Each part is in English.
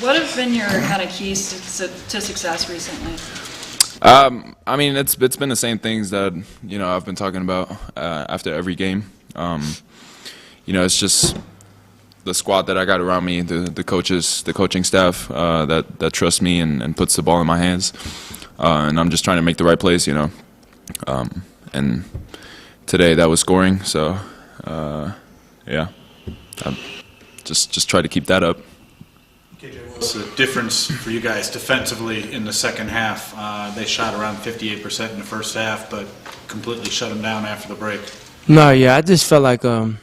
What have been your kind of keys to success recently? I mean, it's been the same things that I've been talking about after every game. It's just the squad that I got around me, the coaches, the coaching staff that trust me and puts the ball in my hands, and I'm just trying to make the right plays, and today that was scoring. So yeah, just try to keep that up. What's the difference for you guys defensively in the second half? They shot around 58% in the first half, but completely shut them down after the break. No, yeah, I just felt like a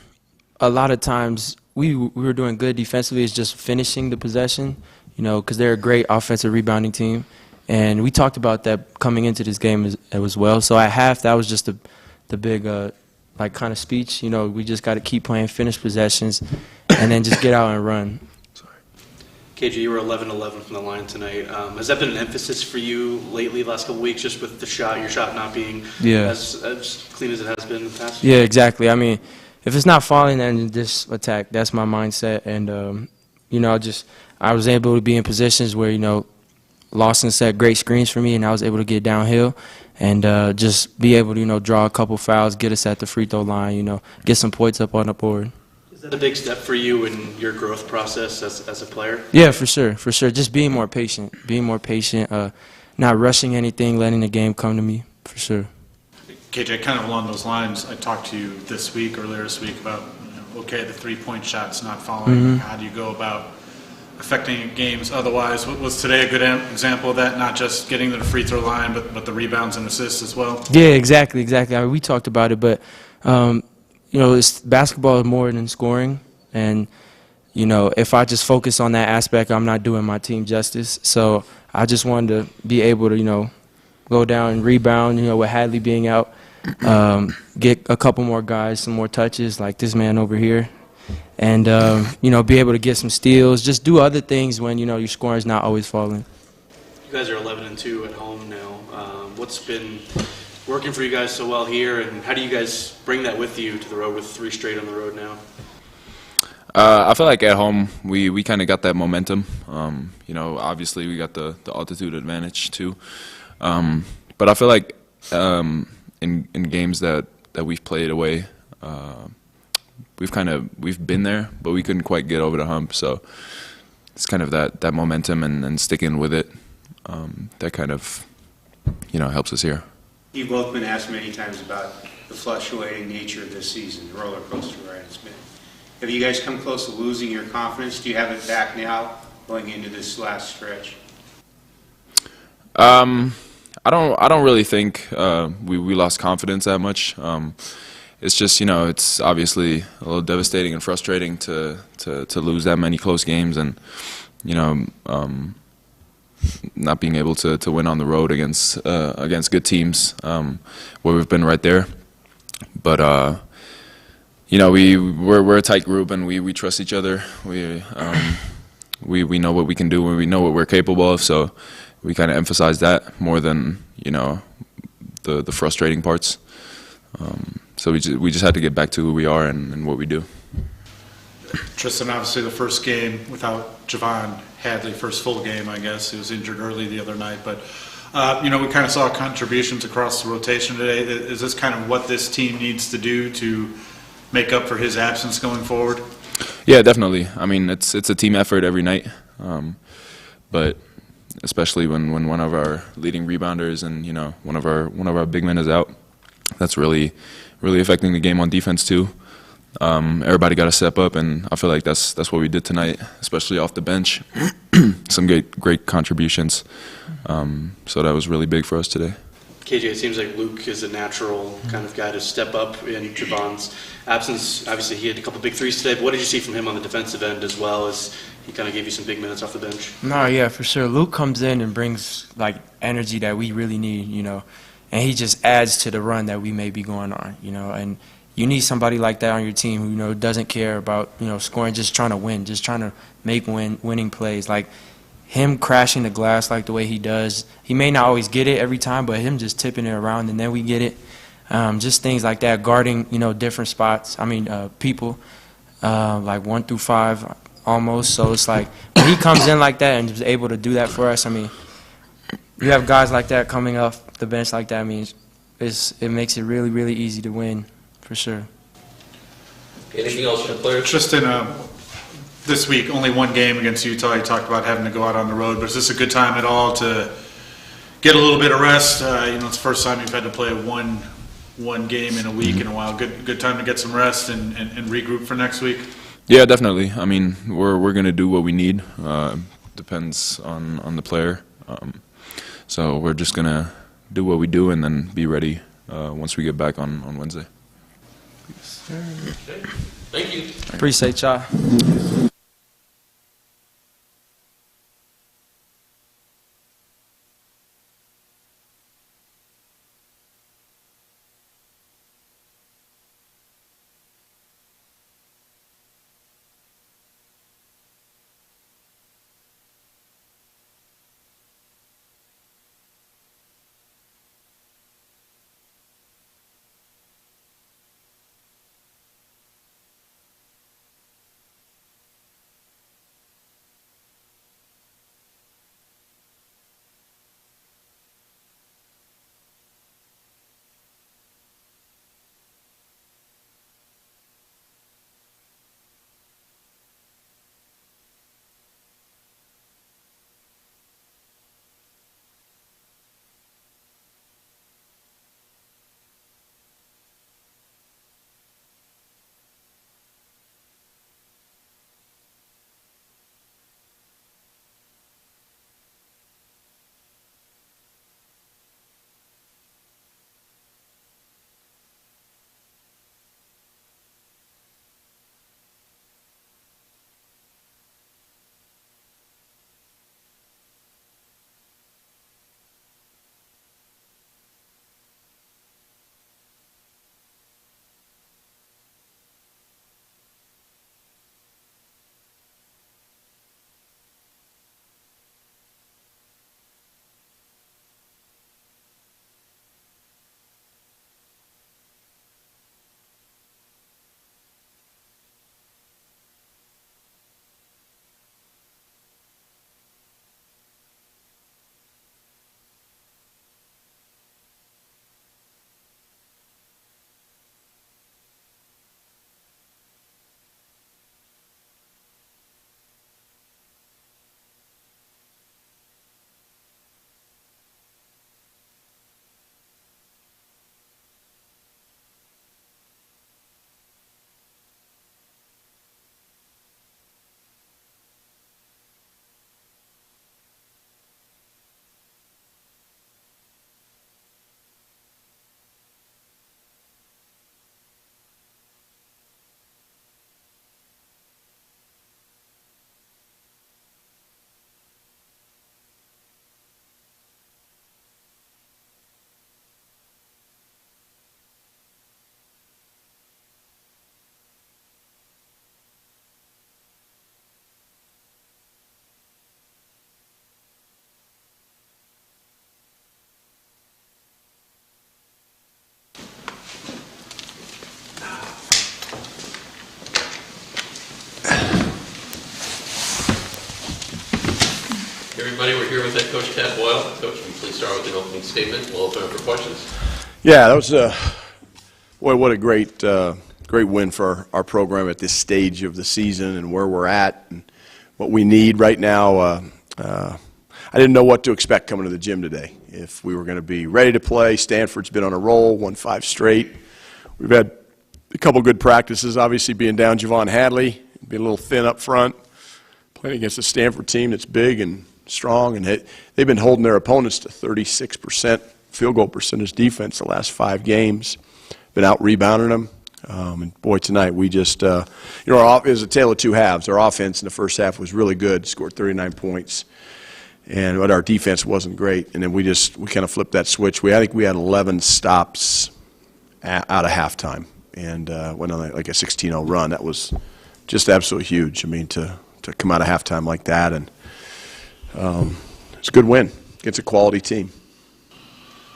lot of times we were doing good defensively. It's just finishing the possession, because they're a great offensive rebounding team. And we talked about that coming into this game as well. So at half, that was just the big kind of speech. We just got to keep playing, finish possessions, and then just get out and run. KJ, you were 11-11 from the line tonight. Has that been an emphasis for you lately, the last couple of weeks, just with your shot not being as clean as it has been in the past? Yeah, exactly. I mean, if it's not falling, then just attack. That's my mindset. And, I was able to be in positions where, Lawson set great screens for me, and I was able to get downhill and just be able to, draw a couple fouls, get us at the free throw line, get some points up on the board. Is that a big step for you in your growth process as a player? Yeah, for sure. Just being more patient, not rushing anything, letting the game come to me, for sure. KJ, kind of along those lines, I talked to you earlier this week about, the three-point shot's not falling. Mm-hmm. How do you go about affecting games otherwise? Was today a good example of that, not just getting to the free throw line, but the rebounds and assists as well? Yeah, exactly. I mean, we talked about it, but basketball is more than scoring, and if I just focus on that aspect, I'm not doing my team justice. So I just wanted to be able to go down and rebound, with Hadley being out, get a couple more guys, some more touches like this man over here, and be able to get some steals, just do other things when your scoring is not always falling. You guys are 11-2 at home now. What's been working for you guys so well here, and how do you guys bring that with you to the road with 3 straight on the road now? I feel like at home we kind of got that momentum. Obviously we got the altitude advantage too, but I feel like in games that we've played away, we've been there, but we couldn't quite get over the hump. So it's kind of that momentum and sticking with it that kind of helps us here. You've both been asked many times about the fluctuating nature of this season, the roller coaster ride it's been. Have you guys come close to losing your confidence? Do you have it back now going into this last stretch? I don't really think we lost confidence that much. It's just it's obviously a little devastating and frustrating to lose that many close games, and not being able to win on the road against good teams where we've been right there. But we're a tight group, and we trust each other. We know what we can do, and we know what we're capable of. So we kind of emphasize that more than the frustrating parts. So we just had to get back to who we are and what we do. Tristan, obviously the first game without Javon Hadley, first full game, I guess. He was injured early the other night, but we kind of saw contributions across the rotation today. Is this kind of what this team needs to do to make up for his absence going forward? Yeah, definitely. I mean, it's a team effort every night, but especially when one of our leading rebounders and one of our big men is out, that's really affecting the game on defense too. Everybody got to step up, and I feel like that's what we did tonight, especially off the bench. Some great contributions. So that was really big for us today. KJ, it seems like Luke is a natural kind of guy to step up in Javon's absence. Obviously, he had a couple big threes today, but what did you see from him on the defensive end as well, as he kind of gave you some big minutes off the bench? No, yeah, for sure. Luke comes in and brings energy that we really need, and he just adds to the run that we may be going on, and you need somebody like that on your team who doesn't care about scoring, just trying to win, just trying to make winning plays. Like him crashing the glass like the way he does, he may not always get it every time, but him just tipping it around and then we get it. Just things like that, guarding different spots. I mean people like 1 through 5. almost. So it's like when he comes in like that and is able to do that for us, I mean, you have guys like that coming off the bench like that, I mean, it makes it really, really easy to win, for sure. Anything else from the players? Tristan, this week, only one game against Utah. You talked about having to go out on the road, but is this a good time at all to get a little bit of rest? It's the first time you've had to play one game in a week in a while. Good time to get some rest and regroup for next week? Yeah, definitely. I mean, we're going to do what we need. Depends on the player. So we're just going to do what we do and then be ready once we get back on Wednesday. Okay. Thank you. Appreciate y'all. Everybody, we're here with head coach Ted Boyle. Coach, can you please start with an opening statement? We'll open up for questions. Yeah, that was boy, what a great win for our program at this stage of the season and where we're at and what we need right now. I didn't know what to expect coming to the gym today. If we were going to be ready to play, Stanford's been on a roll, won 5 straight. We've had a couple good practices, obviously being down Javon Hadley, being a little thin up front, playing against a Stanford team that's big and strong, and they've been holding their opponents to 36% field goal percentage defense the last 5 games. Been out rebounding them. And boy, tonight we just, it was a tale of 2 halves. Our offense in the first half was really good, scored 39 points, but our defense wasn't great. And then we kind of flipped that switch. I think we had 11 stops out of halftime, and went on like a 16-0 run. That was just absolutely huge. I mean, to come out of halftime like that, and it's a good win against a quality team.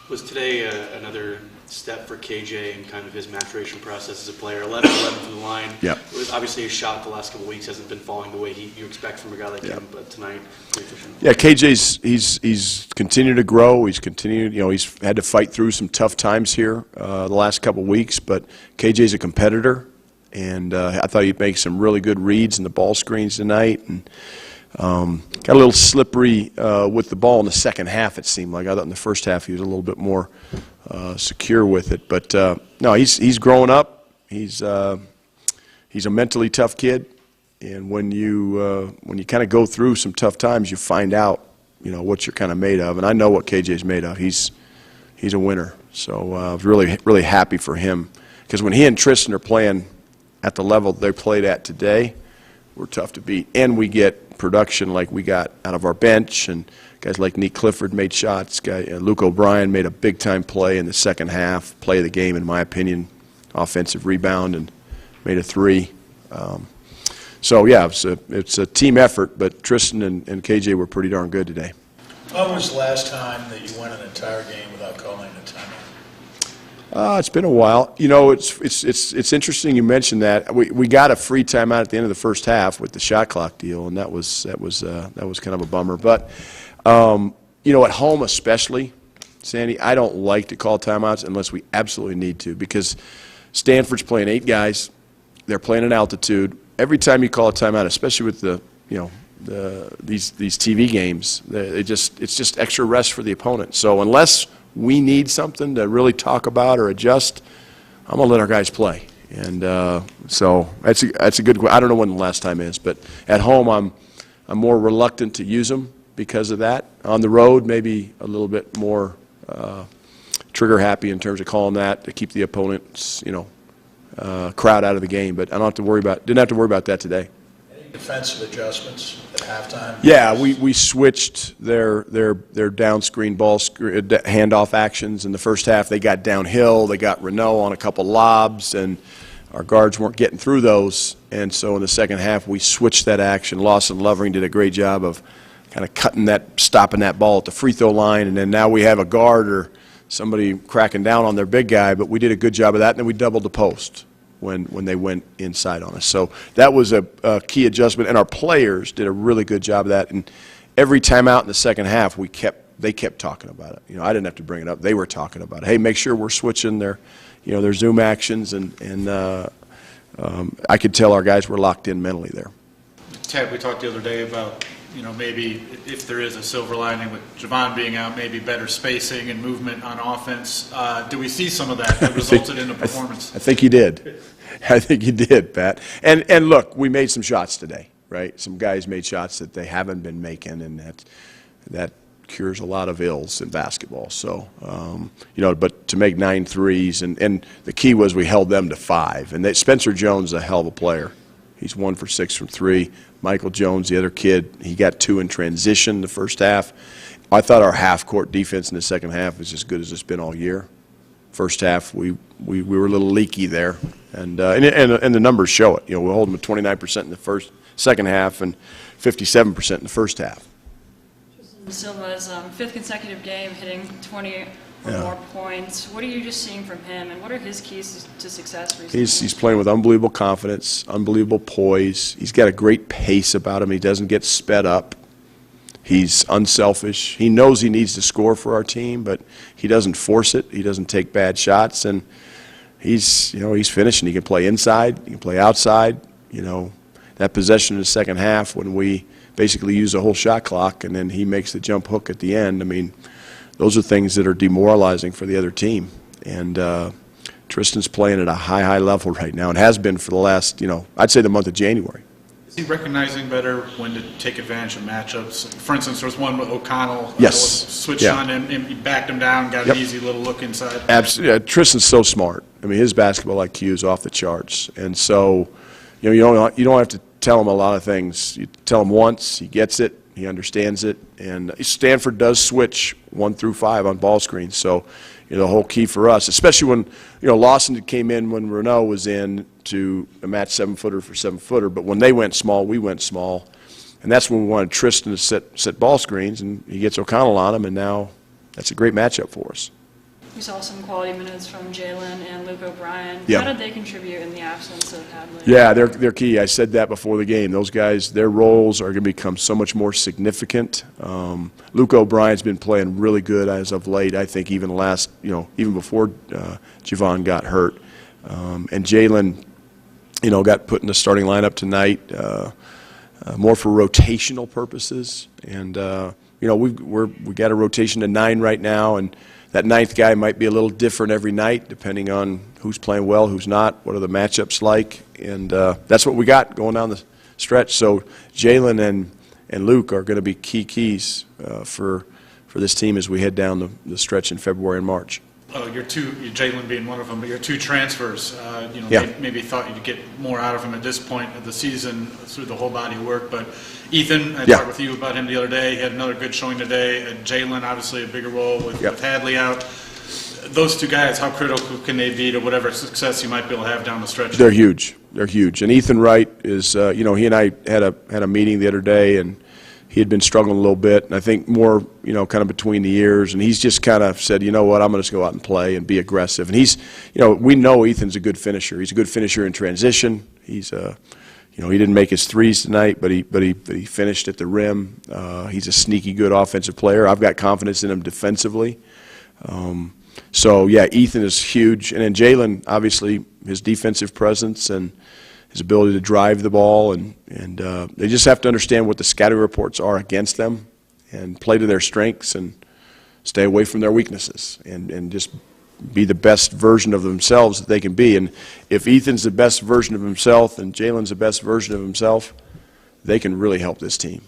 Was today another step for KJ and kind of his maturation process as a player. 11-11 from the line. Yep. It was obviously his shot the last couple of weeks hasn't been falling the way you expect from a guy like him, but tonight, pretty efficient. Yeah, KJ's he's continued to grow. He's continued, he's had to fight through some tough times here the last couple of weeks, but KJ's a competitor, and I thought he'd make some really good reads in the ball screens tonight, and got a little slippery with the ball in the second half, it seemed like. I thought in the first half he was a little bit more secure with it, but no, he's growing up. He's a mentally tough kid. And when you kind of go through some tough times, you find out, what you're kind of made of. And I know what KJ's made of. He's a winner. So I was really happy for him, because when he and Tristan are playing at the level they played at today, we're tough to beat. And we get production like we got out of our bench, and guys like Nick Clifford made shots. Luke O'Brien made a big-time play in the second half, play of the game in my opinion, offensive rebound, and made a three. So, yeah, it's a team effort, but Tristan and KJ were pretty darn good today. When was the last time that you went an entire game without calling a timeout? It's been a while. It's interesting you mentioned that. We got a free timeout at the end of the first half with the shot clock deal, and that was kind of a bummer. But at home especially, Sandy, I don't like to call timeouts unless we absolutely need to, because Stanford's playing 8 guys. They're playing at altitude. Every time you call a timeout, especially with these TV games, it's just extra rest for the opponent. So unless we need something to really talk about or adjust, I'm gonna let our guys play. And so that's a good. I don't know when the last time is, but at home I'm more reluctant to use them because of that. On the road, maybe a little bit more trigger happy in terms of calling that to keep the opponent's crowd out of the game. But I didn't have to worry about that today. Any defensive adjustments at halftime? Yeah, we switched their down screen handoff actions in the first half. They got downhill. They got Renault on a couple lobs, and our guards weren't getting through those. And so in the second half, we switched that action. Lawson Lovering did a great job of kind of stopping that ball at the free throw line. And then now we have a guard or somebody cracking down on their big guy, but we did a good job of that, and then we doubled the post when they went inside on us. So that was a key adjustment, and our players did a really good job of that. And every timeout in the second half, they kept talking about it. I didn't have to bring it up. They were talking about it. Hey, make sure we're switching their zoom actions, and I could tell our guys were locked in mentally there. Ted, we talked the other day about, maybe if there is a silver lining with Javon being out, maybe better spacing and movement on offense. Do we see some of that resulted in the performance? I think he did. I think he did, Pat. And look, we made some shots today, right? Some guys made shots that they haven't been making, and that cures a lot of ills in basketball. So, but to make 9 threes, and the key was we held them to 5. And Spencer Jones is a hell of a player. He's 1 for 6 from 3. Michael Jones, the other kid, he got 2 in transition the first half. I thought our half-court defense in the second half was as good as it's been all year. First half, we were a little leaky there, and the numbers show it. We're holding them at 29% in the second half, and 57% in the first half. Silva's 5th consecutive game hitting 20 or more points. What are you just seeing from him, and what are his keys to success recently? He's playing with unbelievable confidence, unbelievable poise. He's got a great pace about him. He doesn't get sped up. He's unselfish. He knows he needs to score for our team, but he doesn't force it. He doesn't take bad shots, and he's finishing. He can play inside. He can play outside. That possession in the second half when we basically use the whole shot clock, and then he makes the jump hook at the end. I mean, those are things that are demoralizing for the other team. And Tristan's playing at a high level right now, and has been for the last, I'd say the month of January. Is he recognizing better when to take advantage of matchups? For instance, there was one with O'Connell. Yes. Switched on him, and he backed him down, got an easy little look inside. Absolutely. Tristan's so smart. I mean, his basketball IQ is off the charts. And so, you don't have to tell him a lot of things. You tell him once, he gets it, he understands it. And Stanford does switch 1 through 5 on ball screens. So, the whole key for us, especially when, Lawson came in when Renault was in to match 7-footer for 7-footer. But when they went small, we went small. And that's when we wanted Tristan to set ball screens, and he gets O'Connell on him, and now that's a great matchup for us. We saw some quality minutes from Jalen and Luke O'Brien. Yeah. How did they contribute in the absence of Hadley? Yeah, they're key. I said that before the game. Those guys, their roles are going to become so much more significant. Luke O'Brien's been playing really good as of late. I think even even before Javon got hurt, and Jalen, got put in the starting lineup tonight, more for rotational purposes. And we got a rotation to 9 right now, and that 9th guy might be a little different every night, depending on who's playing well, who's not, what are the matchups like, and that's what we got going down the stretch. So Jalen and Luke are going to be keys for this team as we head down the stretch in February and March. Jalen being one of them, but your 2 transfers, Yeah. maybe thought you'd get more out of him at this point of the season through the whole body of work. But Ethan, I talked with you about him the other day. He had another good showing today. And Jalen, obviously a bigger role with Hadley out. Those 2 guys, how critical can they be to whatever success you might be able to have down the stretch? They're huge. They're huge. And Ethan Wright is, he and I had a meeting the other day, and he had been struggling a little bit, and I think more, kind of between the ears, and he's just kind of said, you know what, I'm going to just go out and play and be aggressive. And he's, we know Ethan's a good finisher. He's a good finisher in transition. He's, he didn't make his threes tonight, but he finished at the rim. He's a sneaky good offensive player. I've got confidence in him defensively. So yeah, Ethan is huge, and then Jalen, obviously, his defensive presence and his ability to drive the ball, and they just have to understand what the scouting reports are against them and play to their strengths and stay away from their weaknesses and just be the best version of themselves that they can be. And if Ethan's the best version of himself and Jalen's the best version of himself, they can really help this team.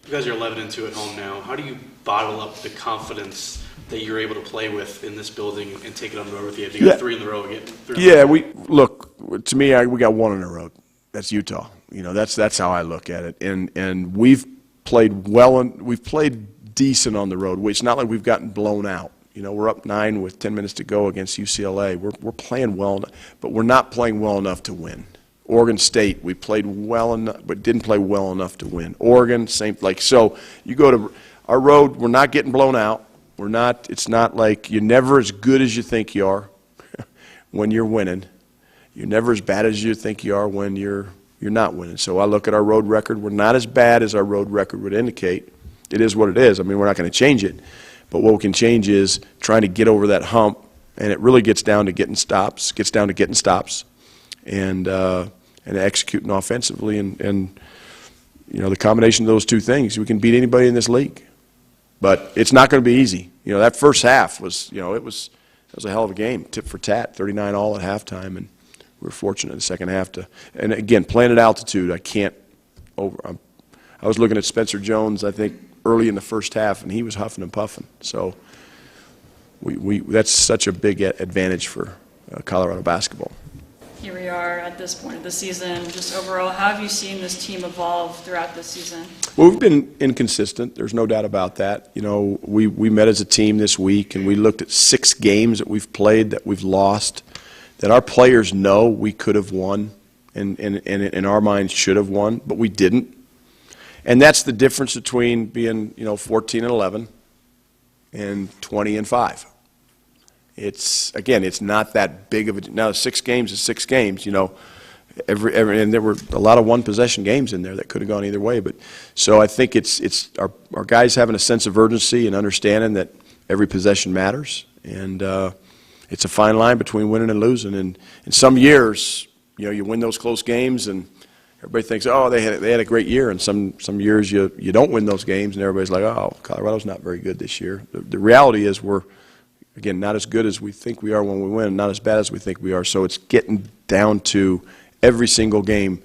You guys are 11-2 at home now. How do you bottle up the confidence that you're able to play with in this building and take it on the road with you? You got 3 in the row again. To me, we got 1 in a row. That's Utah. That's how I look at it. And we've played well, and we've played decent on the road. It's not like we've gotten blown out. We're up 9 with 10 minutes to go against UCLA. We're playing well, but we're not playing well enough to win. Oregon State, we played well enough, but didn't play well enough to win. Oregon, same. So you go to our road, we're not getting blown out. We're not. It's not like you're never as good as you think you are when you're winning. You're never as bad as you think you are when you're not winning. So I look at our road record. We're not as bad as our road record would indicate. It is what it is. I mean, we're not going to change it. But what we can change is trying to get over that hump, and it really gets down to getting stops. And executing offensively, and the combination of those 2 things, we can beat anybody in this league. But it's not going to be easy. That first half was, it was a hell of a game, tit for tat, 39 all at halftime, and we were fortunate in the second half to. And again, playing at altitude, I was looking at Spencer Jones, I think, early in the first half, and he was huffing and puffing. So that's such a big advantage for Colorado basketball. Here we are at this point of the season. Just overall, how have you seen this team evolve throughout this season? Well, we've been inconsistent. There's no doubt about that. We met as a team this week, and we looked at 6 games that we've played that we've lost, that our players know we could have won, and in our minds should have won, but we didn't. And that's the difference between being 14-11 and 20-5. It's not that big of a. Now 6 games is 6 games, and there were a lot of 1-possession games in there that could have gone either way. But so I think it's our guys having a sense of urgency and understanding that every possession matters, and it's a fine line between winning and losing. And in some years, you win those close games, and everybody thinks, oh, they had a great year. And some years you don't win those games, and everybody's like, oh, Colorado's not very good this year. The reality is we're, again, not as good as we think we are when we win, not as bad as we think we are. So it's getting down to every single game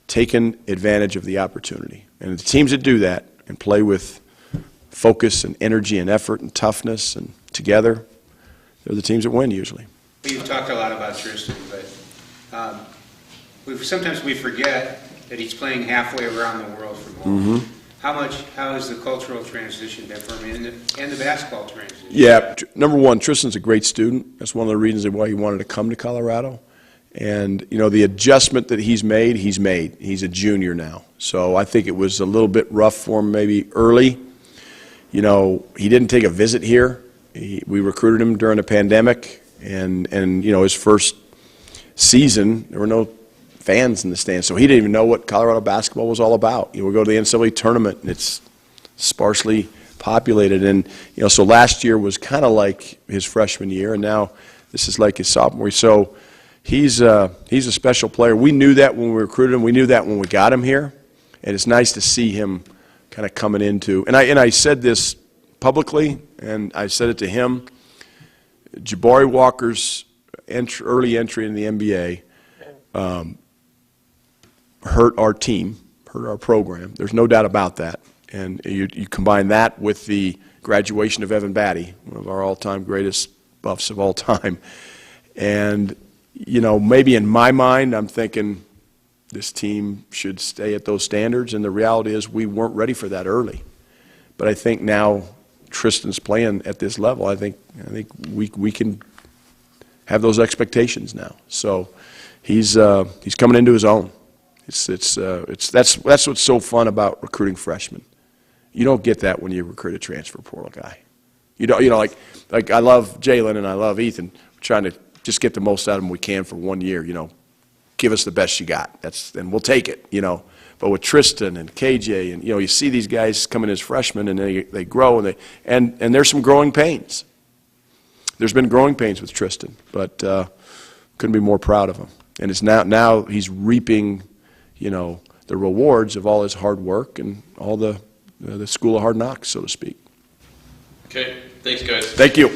taking advantage of the opportunity. And the teams that do that and play with focus and energy and effort and toughness and together, they're the teams that win usually. You've talked a lot about Tristan, but sometimes we forget that he's playing halfway around the world from home. Mm-hmm. How has the cultural transition been for him and the basketball transition? Yeah, number one, Tristan's a great student. That's one of the reasons why he wanted to come to Colorado. And, the adjustment that he's made. He's a junior now. So I think it was a little bit rough for him maybe early. He didn't take a visit here. We recruited him during a pandemic, and his first season, there were no fans in the stands, so he didn't even know what Colorado basketball was all about. We go to the NCAA tournament, and it's sparsely populated, and so last year was kind of like his freshman year, and now this is like his sophomore year. So he's a special player. We knew that when we recruited him. We knew that when we got him here, and it's nice to see him kind of coming into. And I said this publicly, and I said it to him. Jabari Walker's early entry in the NBA hurt our team, hurt our program. There's no doubt about that. And you combine that with the graduation of Evan Batty, one of our all-time greatest buffs of all time. And, maybe in my mind, I'm thinking this team should stay at those standards. And the reality is we weren't ready for that early. But I think now Tristan's playing at this level. I think we can have those expectations now. So he's coming into his own. That's what's so fun about recruiting freshmen. You don't get that when you recruit a transfer portal guy. Like I love Jalen and I love Ethan. We're trying to just get the most out of them we can for 1 year. Give us the best you got. And we'll take it. But with Tristan and KJ, and you see these guys coming as freshmen, and they grow, and there's some growing pains. There's been growing pains with Tristan, but couldn't be more proud of him. And it's now he's reaping, the rewards of all his hard work and all the school of hard knocks, so to speak. Okay, thanks, guys. Thank you.